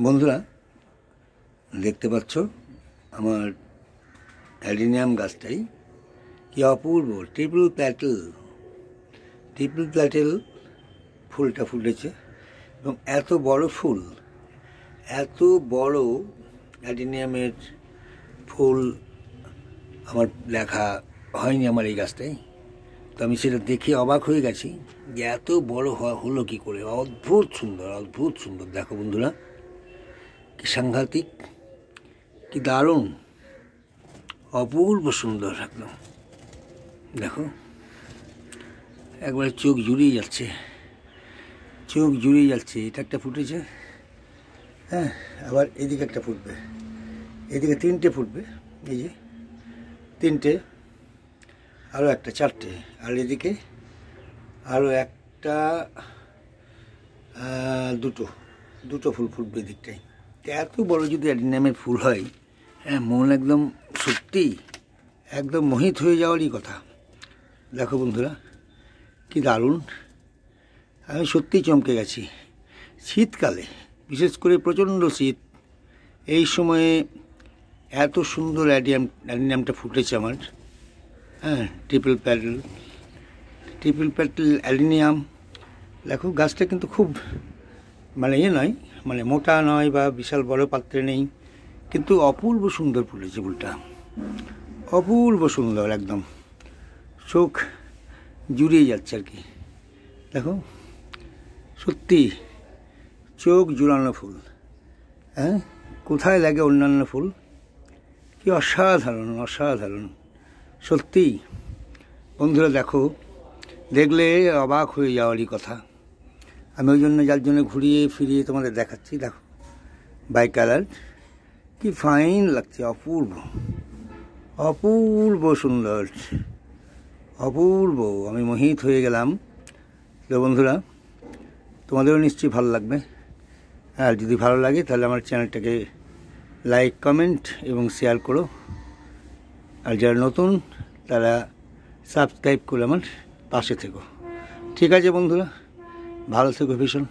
বন্ধুরা দেখতে পাচ্ছ আমার অ্যাডিনিয়াম গাছটাই কি অপূর্ব ট্রিপল প্যাটেল ফুলটা ফুটেছে এবং এত বড় ফুল, এত বড় অ্যাডিনিয়ামের ফুল আমার দেখা হয়নি আমার এই গাছটাই। তো আমি সেটা দেখে অবাক হয়ে গেছি যে এত বড় হলো কি করে। অদ্ভুত সুন্দর দেখো বন্ধুরা, কি সাংঘাতিক, কি দারুণ, অপূর্ব সুন্দর একদম। দেখো একবারে চোখ জুড়িয়ে যাচ্ছে। এটা একটা ফুটেছে, হ্যাঁ, আবার এদিকে একটা ফুটবে, এদিকে তিনটে ফুটবে, এই যে তিনটে, আরও একটা চারটে, আর এদিকে আরও একটা দুটো ফুল ফুটবে এদিকটাই। এত বড় যদি অ্যাডিনিয়ামের ফুল হয়, হ্যাঁ, মন একদম সত্যি একদম মোহিত হয়ে যাওয়ারই কথা। দেখো বন্ধুরা কি দারুণ, আমি সত্যিই চমকে গেছি। শীতকালে বিশেষ করে প্রচণ্ড শীত, এই সময়ে এত সুন্দর অ্যাডিনিয়ামটা ফুটেছে আমার, হ্যাঁ, ট্রিপল প্যাটেল অ্যাডিনিয়াম। দেখো গাছটা কিন্তু খুব নয়, মোটা নয় বা বিশাল বড় পাত্রে নেই, কিন্তু অপূর্ব সুন্দর ফুটেছে ফুলটা, অপূর্ব সুন্দর, একদম চোখ জুড়িয়ে যাচ্ছে আর কি। দেখো সত্যি চোখ জুড়ানো ফুল, হ্যাঁ, কোথায় লাগে অন্যান্য ফুল, কি অসাধারণ সত্যি। বন্ধুরা দেখো, দেখলে অবাক হয়ে যাওয়ারই কথা। আমি ওই জন্য যার জন্য ঘুরিয়ে ফিরিয়ে তোমাদের দেখাচ্ছি। দেখো বাই কালার, কি ফাইন লাগছে, অপূর্ব সুন্দর, অপূর্ব। আমি মোহিত হয়ে গেলাম। তো বন্ধুরা তোমাদেরও নিশ্চয়ই ভালো লাগবে, আর যদি ভালো লাগে তাহলে আমার চ্যানেলটাকে লাইক, কমেন্ট এবং শেয়ার করো। আর যারা নতুন তারা সাবস্ক্রাইব করে আমার পাশে থেকো। ঠিক আছে বন্ধুরা, ভালো থেকো ভীষণ।